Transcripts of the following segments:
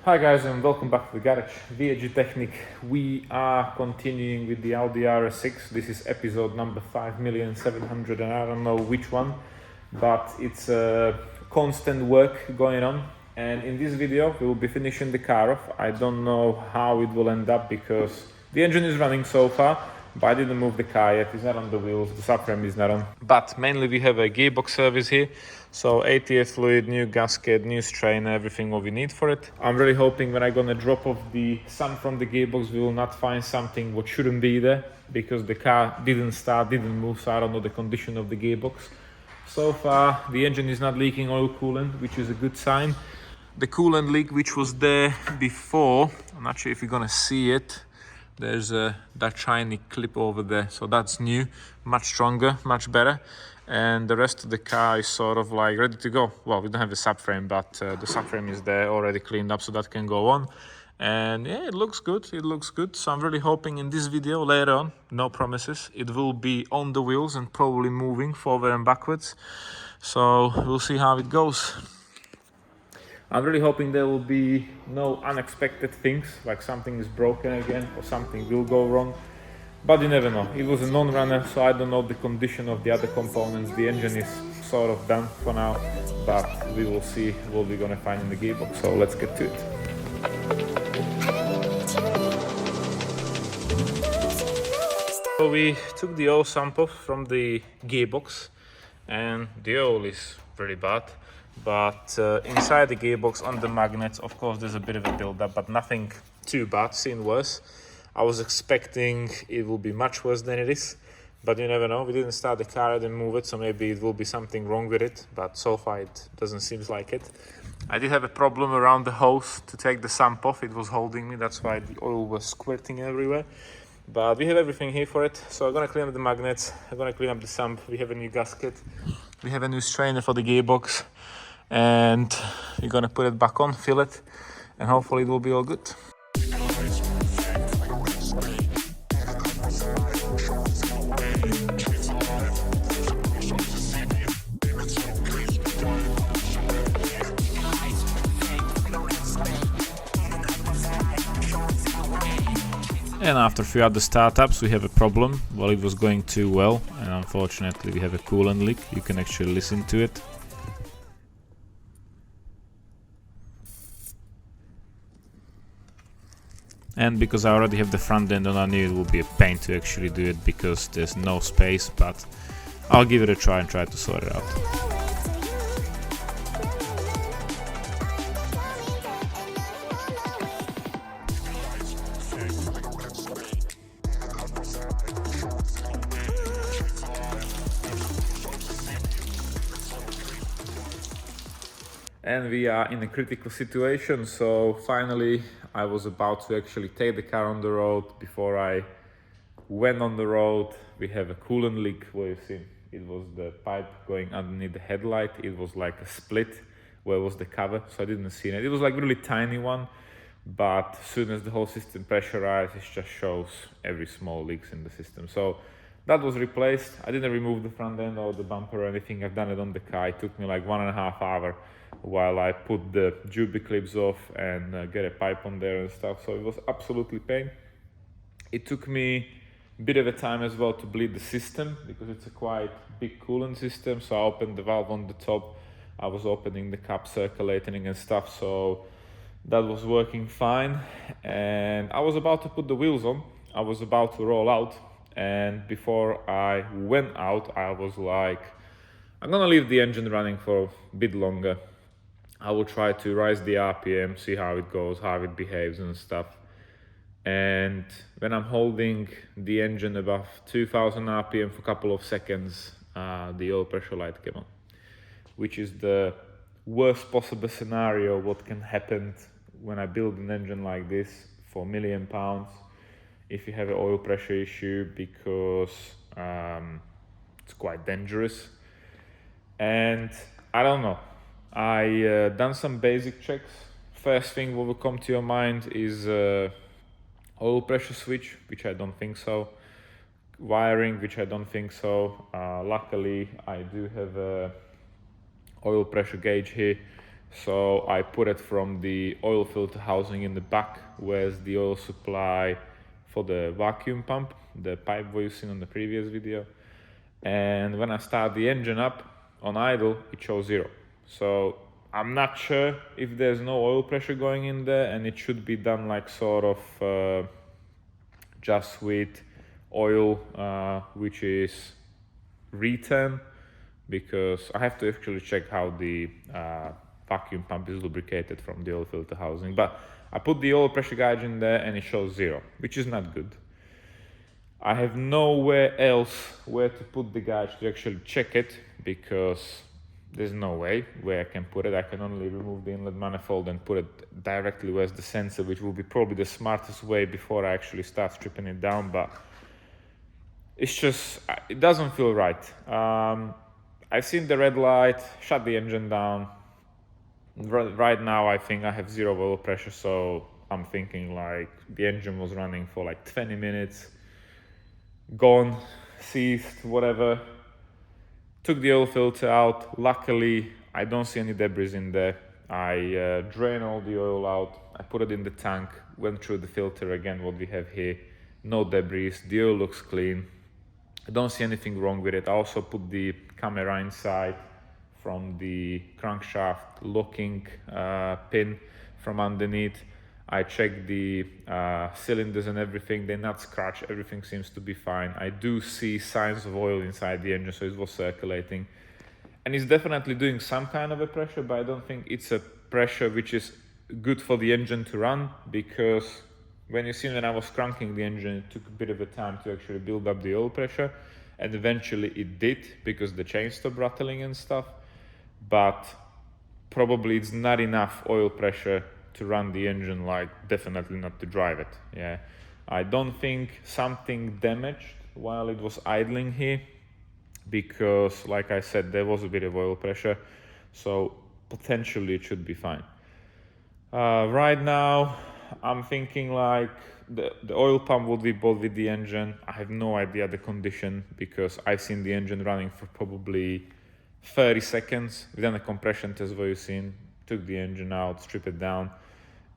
Hi guys and welcome back to the garage. VAG Technic. We are continuing with the Audi RS6. This is episode number 5,700,000 and I don't know which one, but it's a constant work going on. And in this video we will be finishing the car off. I don't know how it will end up because the engine is running so far, but I didn't move the car yet. It's not on the wheels, the subframe is not on. But mainly we have a gearbox service here. So ATF fluid, new gasket, new strainer, everything what we need for it. I'm really hoping when I'm gonna drop off the sun from the gearbox, we will not find something what shouldn't be there, because the car didn't start, didn't move, so I don't know the condition of the gearbox. So far, the engine is not leaking oil coolant, which is a good sign. The coolant leak, which was there before, I'm not sure if you're gonna see it. There's that shiny clip over there, so that's new, much stronger, much better. And the rest of the car is sort of like ready to go. Well, we don't have the subframe, but the subframe is there already cleaned up, so that can go on. And yeah, it looks good, it looks good. So I'm really hoping in this video later on, no promises, it will be on the wheels and probably moving forward and backwards. So we'll see how it goes. I'm really hoping there will be no unexpected things, like something is broken again or something will go wrong. But you never know. It was a non-runner, so I don't know the condition of the other components. The engine is sort of done for now, but we will see what we're gonna find in the gearbox. So let's get to it. So we took the oil sample from the gearbox, and the oil is pretty bad. But inside the gearbox on the magnets, of course, there's a bit of a build-up, but nothing too bad, seen worse. I was expecting it will be much worse than it is, but you never know. We didn't start the car, I didn't move it, so maybe it will be something wrong with it, but so far it doesn't seem like it. I did have a problem around the hose to take the sump off. It was holding me, that's why the oil was squirting everywhere. But we have everything here for it, so I'm gonna clean up the magnets, I'm gonna clean up the sump, we have a new gasket, we have a new strainer for the gearbox, and we're gonna put it back on, fill it, and hopefully it will be all good. And after a few other startups we have a problem. Well, it was going too well, and unfortunately we have a coolant leak. You can actually listen to it. And because I already have the front end on, I knew it would be a pain to actually do it because there's no space, but I'll give it a try and try to sort it out. And we are in a critical situation, so finally I was about to actually take the car on the road. Before I went on the road, we have a coolant leak. What you've seen, it was the pipe going underneath the headlight. It was like a split where was the cover, so I didn't see it. It was like a really tiny one, but as soon as the whole system pressurized, it just shows every small leaks in the system. So that was replaced. I didn't remove the front end or the bumper or anything. I've done it on the car. It took me like 1.5 hours while I put the Juby clips off and get a pipe on there and stuff. So it was absolutely pain. It took me a bit of a time as well to bleed the system because it's a quite big coolant system. So I opened the valve on the top. I was opening the cap, circulating and stuff. So that was working fine. And I was about to put the wheels on. I was about to roll out. And before I went out, I was like, I'm gonna leave the engine running for a bit longer. I will try to rise the RPM, see how it goes, how it behaves and stuff. And when I'm holding the engine above 2000 RPM for a couple of seconds, the oil pressure light came on, which is the worst possible scenario what can happen when I build an engine like this for £1 million. If you have an oil pressure issue, because it's quite dangerous. And I don't know, I done some basic checks. First thing what will come to your mind is oil pressure switch, which I don't think so. Wiring, which I don't think so. Luckily I do have a oil pressure gauge here, So I put it from the oil filter housing in the back, where's the oil supply for the vacuum pump, the pipe what you've seen on the previous video. And when I start the engine up on idle, it shows 0. So I'm not sure if there's no oil pressure going in there, and it should be done like sort of just with oil, which is return, because I have to actually check how the vacuum pump is lubricated from the oil filter housing. But I put the oil pressure gauge in there and it shows 0, which is not good. I have nowhere else where to put the gauge to actually check it, because there's no way where I can put it. I can only remove the inlet manifold and put it directly where's the sensor, which will be probably the smartest way before I actually start stripping it down. But it's just, it doesn't feel right. I've seen the red light, shut the engine down. Right now I think I have 0 oil pressure, so I'm thinking like the engine was running for like 20 minutes, gone, ceased, whatever. Took the oil filter out. Luckily I don't see any debris in there. I drain all the oil out, I put it in the tank, went through the filter again, what we have here, no debris, the oil looks clean. I don't see anything wrong with it. I also put the camera inside from the crankshaft locking pin from underneath. I checked the cylinders and everything, they're not scratched, everything seems to be fine. I do see signs of oil inside the engine, so it was circulating. And it's definitely doing some kind of a pressure, but I don't think it's a pressure which is good for the engine to run, because when you see when I was cranking the engine, it took a bit of a time to actually build up the oil pressure, and eventually it did because the chain stopped rattling and stuff. But probably it's not enough oil pressure to run the engine, like definitely not to drive it. Yeah, I don't think something damaged while it was idling here, because like I said, there was a bit of oil pressure, so potentially it should be fine. Right now I'm thinking like the oil pump would be bought with the engine. I have no idea the condition, because I've seen the engine running for probably 30 seconds. We done a compression test where you've seen, took the engine out, strip it down,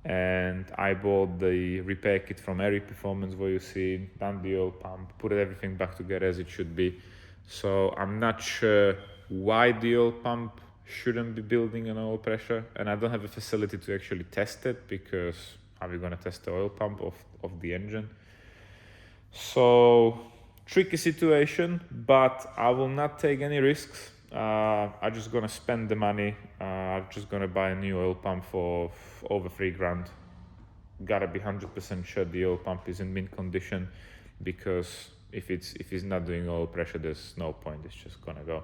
and I bought the repair kit from Airy Performance where you see, done the oil pump, put everything back together as it should be. So I'm not sure why the oil pump shouldn't be building an oil pressure, and I don't have a facility to actually test it, because how are we going to test the oil pump of the engine? So tricky situation, but I will not take any risks. I'm just gonna spend the money. I'm just gonna buy a new oil pump for over $3,000. Gotta be 100% sure the oil pump is in mint condition, because if it's not doing oil pressure, there's no point. It's just gonna go.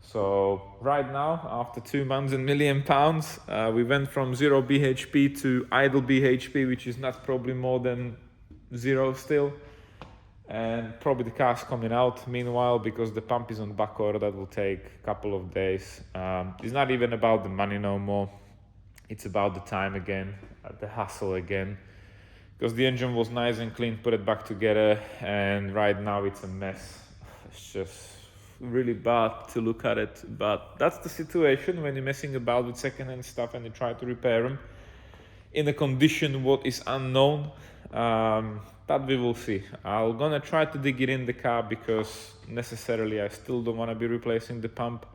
So right now, after 2 months and £1,000,000, we went from 0 bhp to idle bhp, which is not probably more than 0 still. And probably the car's coming out meanwhile, because the pump is on back order. That will take a couple of days. It's not even about the money no more. It's about the time again, the hassle again, because the engine was nice and clean, put it back together, and right now it's a mess. It's just really bad to look at it, but that's the situation when you're messing about with secondhand stuff and you try to repair them in a condition what is unknown. That we will see. I'm gonna try to dig it in the car, because necessarily I still don't want to be replacing the pump,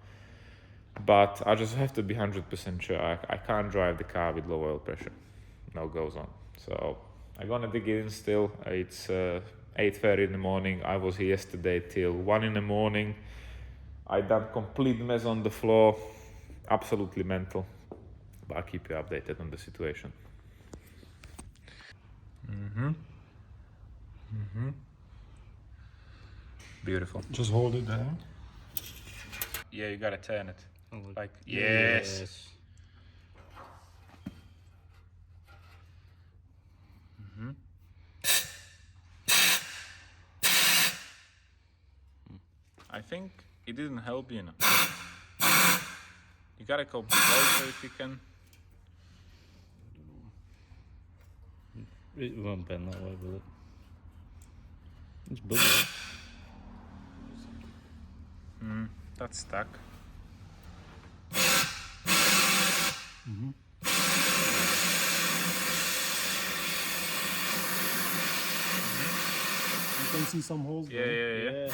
but I just have to be 100% sure. I can't drive the car with low oil pressure. No goes on. So I'm gonna dig it in still. It's 8:30 in the morning. I was here yesterday till 1 in the morning. I done complete mess on the floor. Absolutely mental. But I'll keep you updated on the situation. Beautiful. Just hold it down. Yeah, you gotta turn it. Like, yes. yes. I think it didn't help, you know. You gotta go closer if you can. It won't bend that way, will it? It's bubbly. That's stuck. You can see some holes. Yeah, there. yeah.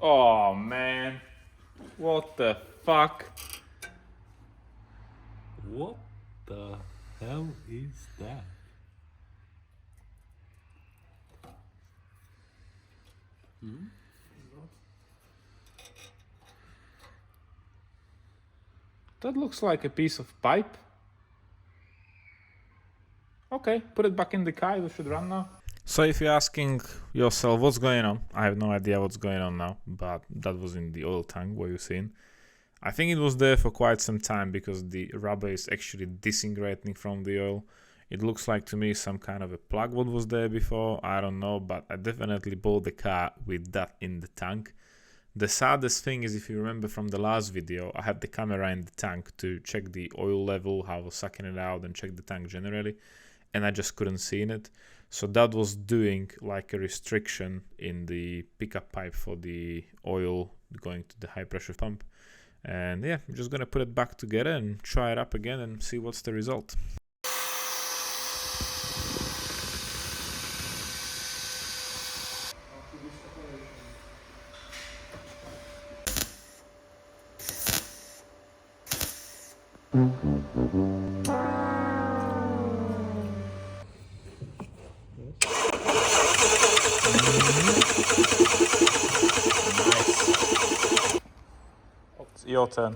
Oh man, what the fuck? What the hell is that? That looks like a piece of pipe. Okay, put it back in the car, it should run now. So if you're asking yourself what's going on, I have no idea what's going on now, but that was in the oil tank, what you've seen. I think it was there for quite some time because the rubber is actually disintegrating from the oil. It looks like to me some kind of a plug what was there before, I don't know, but I definitely bought the car with that in the tank. The saddest thing is, if you remember from the last video, I had the camera in the tank to check the oil level, how I was sucking it out, and check the tank generally, and I just couldn't see it. So that was doing like a restriction in the pickup pipe for the oil going to the high pressure pump. And yeah, I'm just gonna put it back together and try it up again and see what's the result. It's your turn.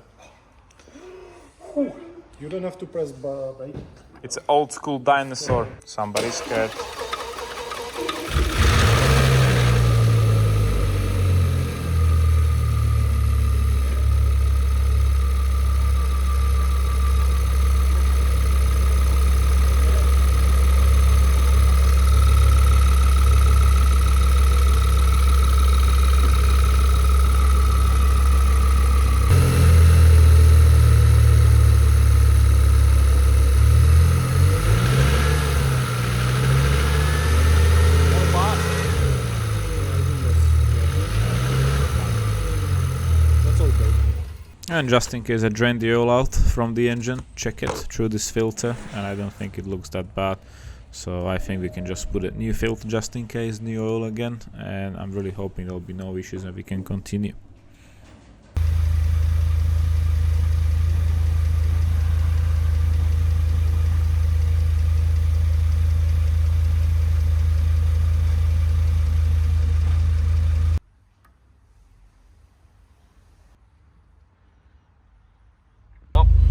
You don't have to press brake. It's an old school dinosaur. Somebody's scared. And just in case I drain the oil out from the engine, check it through this filter, and I don't think it looks that bad. So I think we can just put a new filter just in case, new oil again, and I'm really hoping there'll be no issues and we can continue.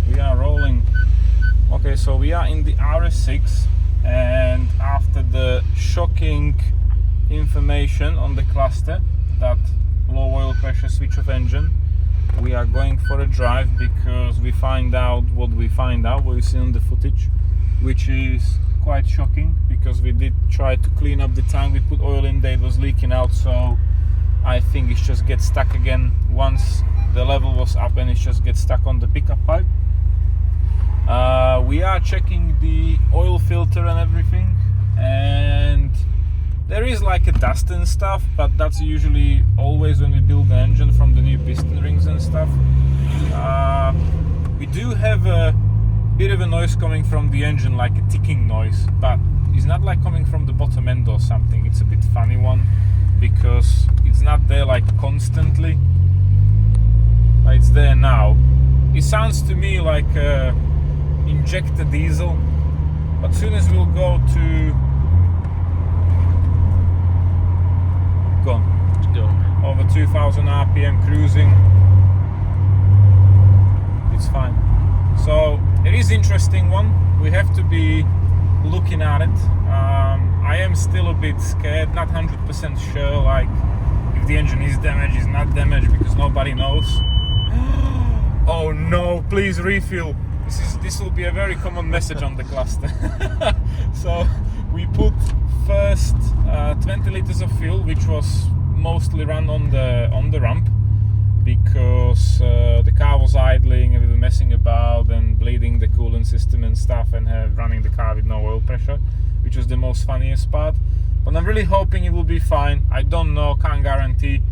We are rolling. Okay, so we are in the RS6, and after the shocking information on the cluster, that low oil pressure switch off engine, we are going for a drive because we find out what we see on the footage, which is quite shocking because we did try to clean up the tank, we put oil in there, it was leaking out, so I think it just gets stuck again once the level was up, and it just gets stuck on the pickup pipe. We are checking the oil filter and everything, and There is like a dust and stuff, but that's usually always when we build the engine from the new piston rings and stuff. We do have a bit of a noise coming from the engine, like a ticking noise, but it's not like coming from the bottom end or something. It's a bit funny one because it's not there like constantly, but it's there now. It sounds to me like injector diesel, but soon as we'll go to over 2000 RPM cruising, it's fine. So it is interesting one. We have to be looking at it. I am still a bit scared, not 100% sure like if the engine is damaged, is not damaged, because nobody knows. Oh no, please refuel. This will be a very common message on the cluster. So we put first 20 liters of fuel, which was mostly run on the ramp, because the car was idling and we were messing about and bleeding the coolant system and stuff, and running the car with no oil pressure, which was the most funniest part. But I'm really hoping it will be fine. I don't know, can't guarantee.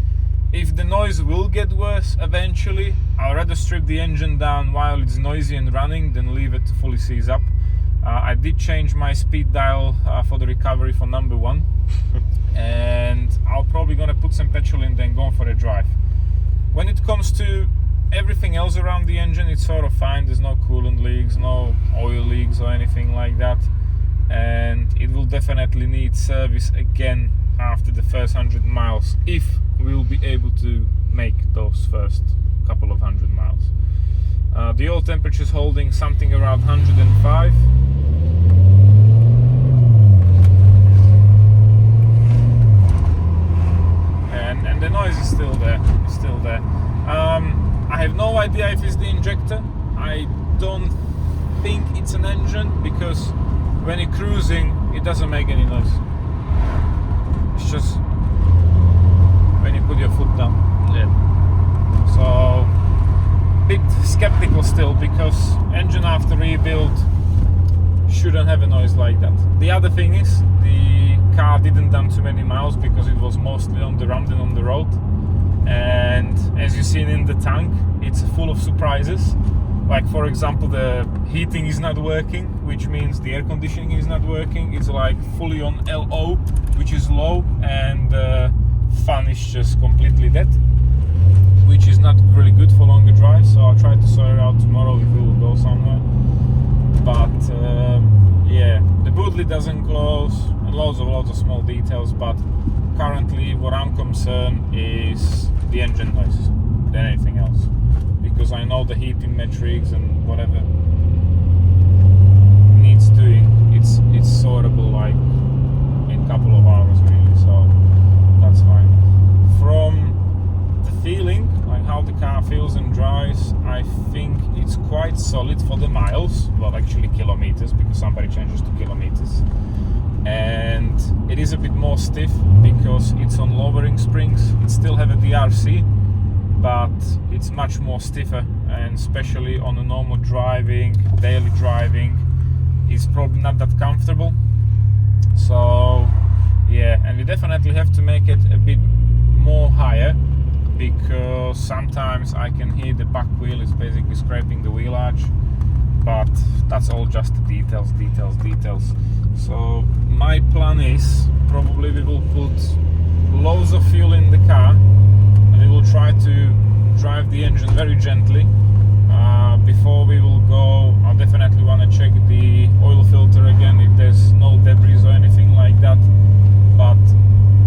If the noise will get worse eventually, I'll rather strip the engine down while it's noisy and running than leave it to fully seize up. I did change my speed dial for the recovery for number 1, and I'll probably gonna put some petrol in, then go for a drive. When it comes to everything else around the engine, it's sort of fine. There's no coolant leaks, no oil leaks or anything like that, and it will definitely need service again after the first 100 miles, if we'll be able to make those first couple of 100 miles. The oil temperature is holding something around 105. And the noise is still there. It's still there. I have no idea if it's the injector. I don't think it's an engine, because when you're cruising, it doesn't make any noise. It's just when you put your foot down. Yeah. So, bit skeptical still, because engine after rebuild shouldn't have a noise like that. The other thing is, the car didn't done too many miles because it was mostly on the ramp than on the road. And as you've seen in the tank, it's full of surprises. Like, for example, the heating is not working, which means the air conditioning is not working. It's like fully on LO, which is low, and fan is just completely dead, which is not really good for longer drives. So I'll try to sort it out tomorrow if we will go somewhere. But yeah, the boot lid doesn't close, and loads of small details. But currently, what I'm concerned is the engine noise than anything else, because I know the heating metrics and whatever needs doing, it's sortable like in a couple of hours really, so that's fine. From the feeling, like how the car feels and drives, I think it's quite solid for the miles, well actually kilometers, because somebody changes to kilometers. And it is a bit more stiff because it's on lowering springs. It still have a DRC, but it's much more stiffer, and especially on a normal driving, daily driving, it's probably not that comfortable. So yeah, and we definitely have to make it a bit more higher, because sometimes I can hear the back wheel is basically scraping the wheel arch, but that's all just the details. So my plan is, probably we will put loads of fuel in the car, and we will try to drive the engine very gently. Before we will go, I'll definitely want to check the oil filter again, if there's no debris or anything like that. But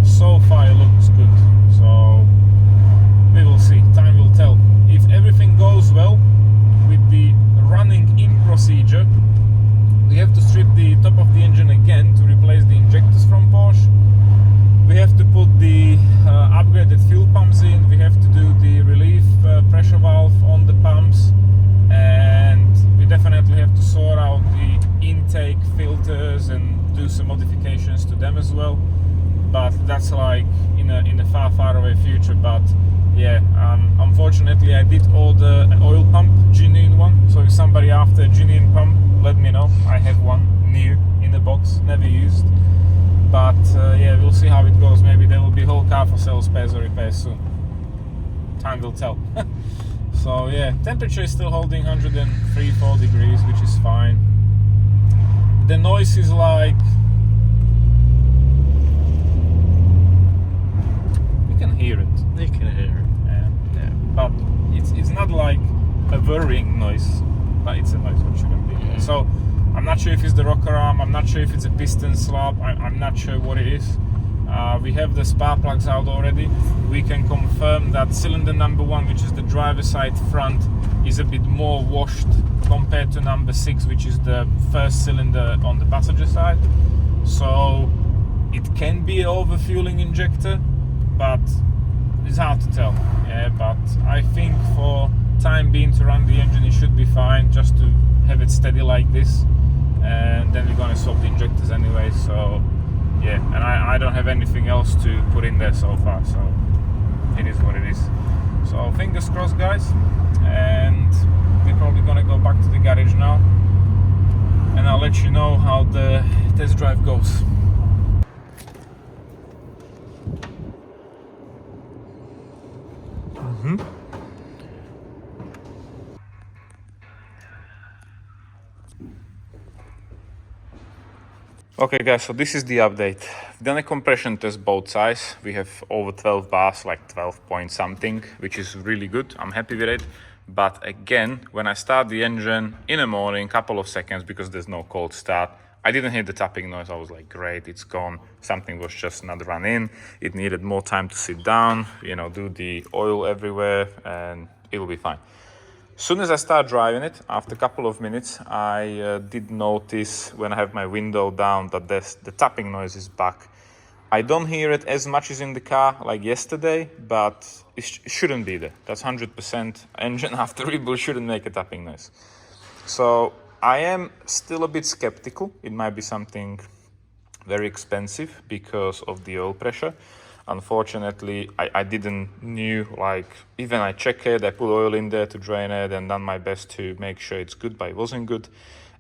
so far it looks good, so we will see, time will tell. If everything goes well with the running in procedure, we have to strip the top of the engine again to replace the injectors from Porsche. We have to put the upgraded fuel pumps in. We have to do the relief pressure valve on the pumps, and we definitely have to sort out the intake filters and do some modifications to them as well. But that's like in a far away future. But yeah, unfortunately I did order an oil pump, genuine one. So if somebody after a genuine pump, let me know. I have one new in the box, never used. but yeah, we'll see how it goes. Maybe there will be whole car for sale, spares or repairs soon. Time will tell. So yeah, temperature is still holding 103-4 degrees, which is fine. The noise is like, you can hear it. You can hear it. Yeah. But it's not like a whirring noise, but it's a noise which shouldn't be. Yeah. So I'm not sure if it's the rocker arm, I'm not sure if it's a piston slab, I'm not sure what it is. We have the spark plugs out already. We can confirm that cylinder number 1, which is the driver's side front, is a bit more washed compared to number 6, which is the first cylinder on the passenger side. So it can be an overfueling injector, but it's hard to tell. Yeah, but I think for time being to run the engine, it should be fine, just to have it steady like this. And then we're gonna swap the injectors anyway, so yeah, and I don't have anything else to put in there so far, so it is what it is. So fingers crossed, guys, and we're probably gonna go back to the garage now, and I'll let you know how the test drive goes. Okay guys, so this is the update. We've done a compression test both sides. We have over 12 bars, like 12 point something, which is really good. I'm happy with it. But again, when I start the engine in the morning, couple of seconds, because there's no cold start, I didn't hear the tapping noise. I was like, great, it's gone. Something was just not run in. It needed more time to sit down, you know, do the oil everywhere, and it'll be fine. Soon as I start driving it, after a couple of minutes, I did notice when I have my window down that the tapping noise is back. I don't hear it as much as in the car like yesterday, but it shouldn't be there. That's 100%. Engine after rebuild shouldn't make a tapping noise. So I am still a bit skeptical. It might be something very expensive because of the oil pressure. Unfortunately, I didn't knew, like, even I check it, I put oil in there to drain it and done my best to make sure it's good, but it wasn't good.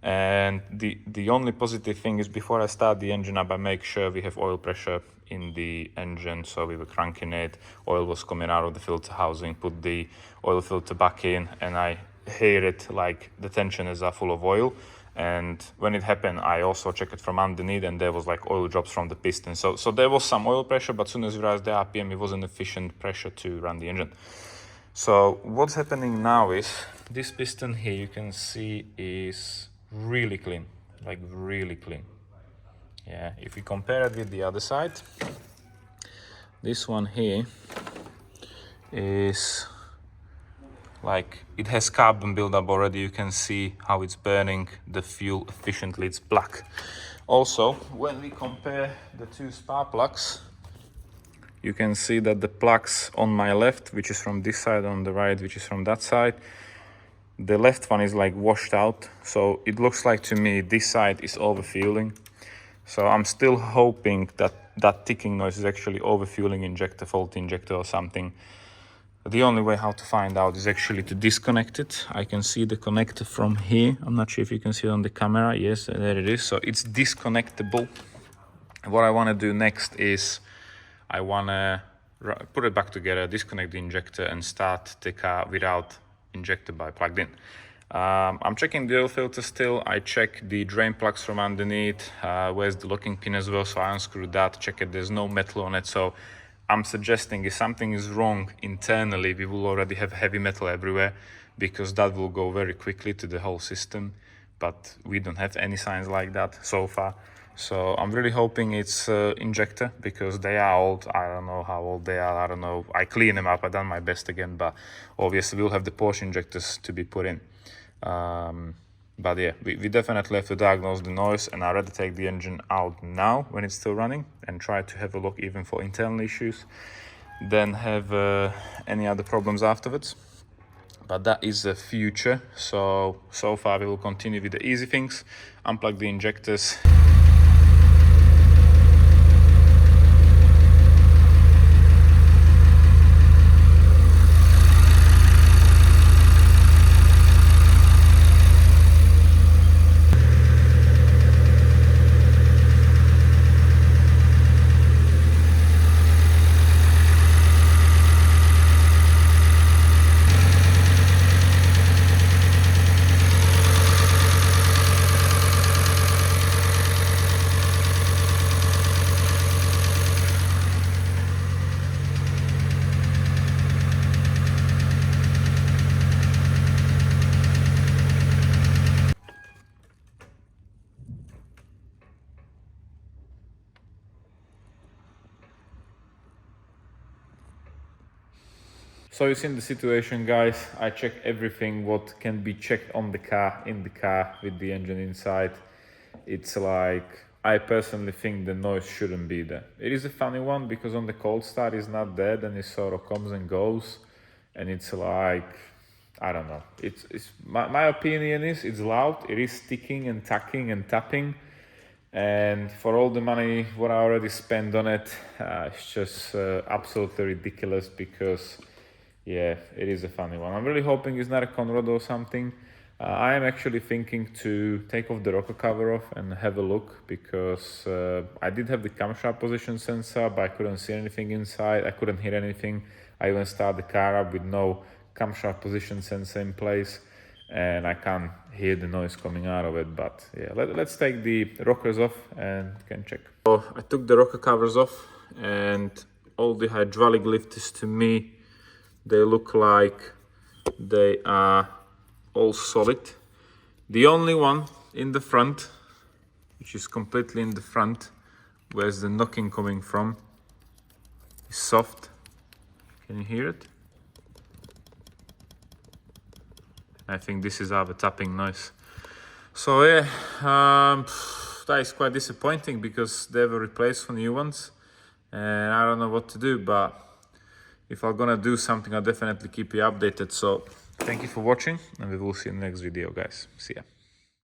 And the only positive thing is before I start the engine up, I make sure we have oil pressure in the engine. So we were cranking it, oil was coming out of the filter housing, put the oil filter back in, and I hear it like the tensioners are full of oil. And when it happened, I also checked it from underneath, and there was like oil drops from the piston. So there was some oil pressure, but as soon as we raised the RPM, it wasn't efficient pressure to run the engine. So what's happening now is this piston here, you can see, is really clean, like really clean. Yeah, if we compare it with the other side, this one here is like, it has carbon buildup already. You can see how it's burning the fuel efficiently. It's black. Also, when we compare the two spark plugs, you can see that the plugs on my left, which is from this side, on the right, which is from that side, the left one is like washed out. So it looks like to me this side is overfueling. So I'm still hoping that that ticking noise is actually overfueling injector, faulty injector or something. The only way how to find out is actually to disconnect it. I can see the connector from here. I'm not sure if you can see it on the camera. Yes, there it is. So it's disconnectable. What I want to do next is I want to put it back together, disconnect the injector, and start the car without injector by plugged in. I'm checking the oil filter still. I check the drain plugs from underneath. Where's the locking pin as well? So I unscrew that, check it. There's no metal on it. So I'm suggesting if something is wrong internally, we will already have heavy metal everywhere, because that will go very quickly to the whole system. But we don't have any signs like that so far. So I'm really hoping it's injector, because they are old. I don't know how old they are. I don't know. I clean them up. I've done my best again, but obviously we'll have the Porsche injectors to be put in. But yeah, we definitely have to diagnose the noise, and I'd rather take the engine out now when it's still running and try to have a look even for internal issues than have any other problems afterwards. But that is the future. So far we will continue with the easy things, unplug the injectors. So you've seen the situation, guys. I check everything what can be checked on the car, in the car with the engine inside. It's like, I personally think the noise shouldn't be there. It is a funny one because on the cold start it's not there, then it sort of comes and goes, and it's like, I don't know. It's my opinion is it's loud. It is ticking and tacking and tapping, and for all the money what I already spent on it, it's just absolutely ridiculous because, yeah, it is a funny one. I'm really hoping it's not a Conrad or something. I am actually thinking to take off the rocker cover off and have a look because I did have the camshaft position sensor, but I couldn't see anything inside. I couldn't hear anything. I even started the car up with no camshaft position sensor in place, and I can't hear the noise coming out of it. But yeah, let's take the rockers off and can check. So I took the rocker covers off, and all the hydraulic lifters, to me, they look like they are all solid. The only one in the front, which is completely in the front, where's the knocking coming from, is soft. Can you hear it? I think this is our tapping noise. So yeah, that is quite disappointing because they were replaced for new ones, and I don't know what to do, but if I'm gonna do something, I'll definitely keep you updated. So thank you for watching, and we will see you in the next video, guys. See ya.